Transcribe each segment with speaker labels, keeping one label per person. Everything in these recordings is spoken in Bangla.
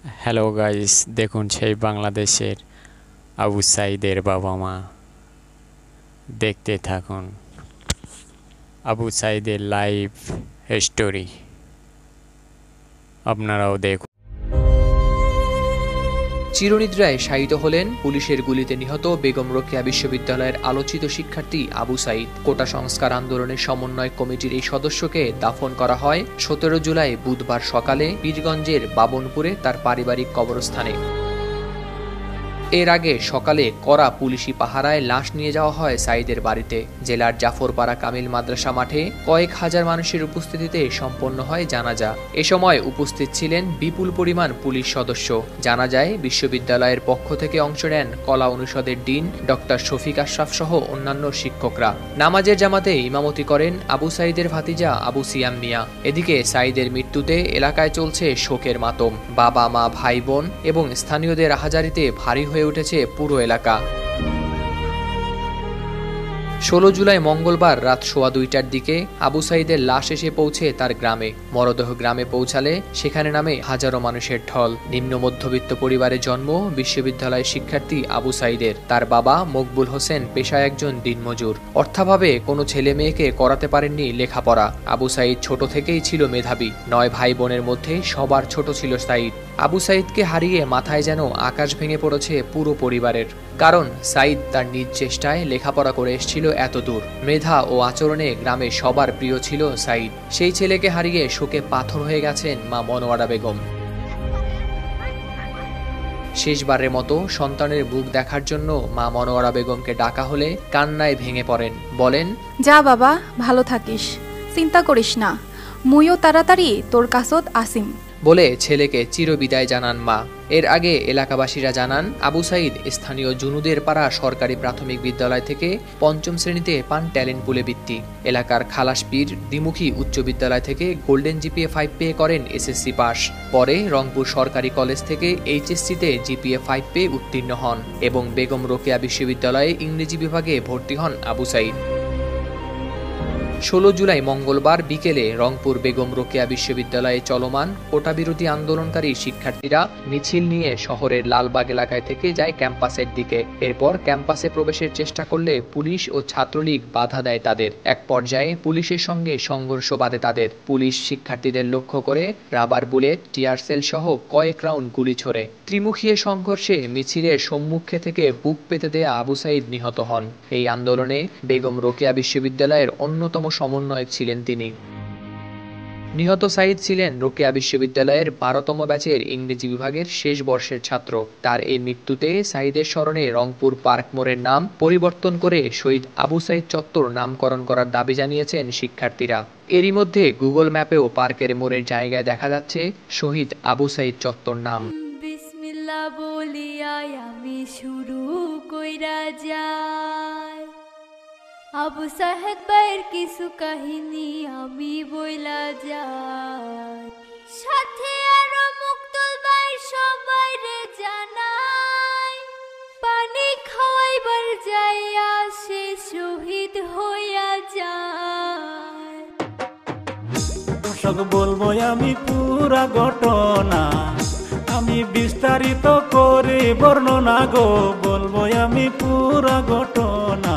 Speaker 1: হ্যালো গাইস, দেখুন সেই বাংলাদেশের আবু সাঈদের বাবা মা। দেখতে থাকুন আবু সাঈদের লাইভ স্টোরি। আপনারাও দেখুন।
Speaker 2: চিরনিদ্রায় শায়িত হলেন পুলিশের গুলিতে নিহত বেগম রোকেয়া বিশ্ববিদ্যালয়ের আলোচিত শিক্ষার্থী আবু সাঈদ। কোটা সংস্কার আন্দোলনের সমন্বয় কমিটির এই সদস্যকে দাফন করা হয় ১৭ জুলাই বুধবার সকালে পীরগঞ্জের বাবনপুরে তার পারিবারিক কবরস্থানে। এর আগে সকালে কড়া পুলিশি পাহারায় লাশ নিয়ে যাওয়া হয় সাঈদের বাড়িতে। জেলার জাফরপাড়া কামিল মাদ্রাসা মাঠে কয়েক হাজার মানুষের উপস্থিতিতে সম্পন্ন হয় জানাজা। এ সময় উপস্থিত ছিলেন বিপুল পরিমাণ পুলিশ সদস্য। জানাজায় বিশ্ববিদ্যালয়ের পক্ষ থেকে অংশ নেন কলা অনুষদের ডিন ডক্টর শফিক আশরাফ সহ অন্যান্য শিক্ষকরা। নামাজের জামাতে ইমামতি করেন আবু সাঈদের ভাতিজা আবু সিয়াম মিয়া। এদিকে সাঈদের মৃত্যুতে এলাকায় চলছে শোকের মাতম। বাবা মা ভাই বোন এবং স্থানীয়দের আহাজারিতে ভারী হয়ে উঠেছে পুরো এলাকা। ১৬ জুলাই মঙ্গলবার রাত ১:২টার দিকে আবু সাঈদের লাশ এসে পৌঁছে তার গ্রামে। মরদেহ গ্রামে পৌঁছালে সেখানে নামে হাজারো মানুষের ঢল। নিম্ন মধ্যবিত্ত পরিবারে জন্ম বিশ্ববিদ্যালয়ের শিক্ষার্থী আবু সাঈদের। তার বাবা মকবুল হোসেন পেশায় একজন দিনমজুর। অর্থাভাবে কোনো ছেলে মেয়েকে করাতে পারেননি লেখাপড়া। আবু সাঈদ ছোট থেকেই ছিল মেধাবী। ৯ ভাই বোনের মধ্যে সবার ছোট ছিল সাঈদ। আবু সাঈদকে হারিয়ে মাথায় যেন আকাশ ভেঙে পড়েছে পুরো পরিবারের। কারণ সাঈদ তার নিজ চেষ্টায় লেখাপড়া করে এসেছিল এত দূর। মেধা ও আচরণে গ্রামে সবার প্রিয় ছিল সাঈদ। সেই ছেলেকে হারিয়ে শোকে পাথর হয়ে গেছেন মা মনোয়ারা বেগম। শেষবারের মতো সন্তানের মুখ দেখার জন্য মা মনোয়ারা বেগমকে ডাকা হলে কান্নায় ভেঙে পড়েন। বলেন,
Speaker 3: যা বাবা, ভালো থাকিস, চিন্তা করিস না, মুইও তাড়াতাড়ি তোর কাছত আসিম
Speaker 2: বলে ছেলেকে চিরবিদায় জানান মা। এর আগে এলাকাবাসীরা জানান আবু সাঈদ স্থানীয় জুনুদের পাড়া সরকারি প্রাথমিক বিদ্যালয় থেকে ৫ম শ্রেণীতে পান ট্যালেন্ট পুলে বৃত্তি। এলাকার খালাসপীর দ্বিমুখী উচ্চ বিদ্যালয় থেকে গোল্ডেন জিপিএ 5 পেয়ে করেন এসএসসি পাস। পরে রংপুর সরকারি কলেজ থেকে এইচএসসিতে জিপিএ 5 পেয়ে উত্তীর্ণ হন এবং বেগম রোকেয়া বিশ্ববিদ্যালয়ে ইংরেজি বিভাগে ভর্তি হন আবু সাঈদ। ১৬ জুলাই মঙ্গলবার বিকেলে রংপুর বেগম রোকেয়া বিশ্ববিদ্যালয়ে চলমান কোটা বিরোধী আন্দোলনকারী শিক্ষার্থীরা মিছিল নিয়ে শহরের লালবাগ এলাকায় থেকে যায় ক্যাম্পাসের দিকে। এরপর ক্যাম্পাসে প্রবেশের চেষ্টা করলে পুলিশ ও ছাত্রলীগ বাধা দেয় তাদের। এক পর্যায়ে পুলিশের সঙ্গে সংঘর্ষ বাধে তাদের। পুলিশ শিক্ষার্থীদের লক্ষ্য করে রাবার বুলেট, টিয়ারশেল সহ কয়েক রাউন্ড গুলি ছোড়ে। ত্রিমুখী সংঘর্ষে মিছিলের সম্মুখে থেকে বুক পেতে দেয়া আবু সাঈদ নিহত হন। এই আন্দোলনে বেগম রোকেয়া বিশ্ববিদ্যালয়ের অন্যতম সমন্বয়ক ছিলেন তিনি। নিহত সাঈদ ছিলেন রোকেয়া বিশ্ববিদ্যালয়ের ১২তম ব্যাচের ইংরেজি বিভাগের শেষ বর্ষের ছাত্র। তার এই মৃত্যুতে সাঈদের স্মরণে রংপুর পার্ক মোড়ের নাম পরিবর্তন করে শহীদ আবু সাঈদ চত্বর নামকরণ করার দাবি জানিয়েছেন শিক্ষার্থীরা। এরই মধ্যে গুগল ম্যাপেও পার্কের মোড়ের জায়গায় দেখা যাচ্ছে শহীদ আবু সাঈদ চত্বর নাম।
Speaker 4: বিসমিল্লাহ বলিয়া আমি শুরু কইরা যাই, আবু সাহেদ ভাইয়ের কিছু কাহিনী আমি বইলা যাই, সাথে আরো মুক্তল ভাই সবাই রে জানাই, পানি খাওয়াইবার যাইয়া সে শহীদ হইয়া যায়।
Speaker 5: দর্শক বলবো আমি পুরা ঘটনা, আমি বিস্তারিত করে বর্ণনা গো, বলবো আমি পুরা ঘটনা।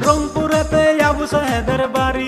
Speaker 5: রংপুরেতে আবু সাহেদের বাড়ি,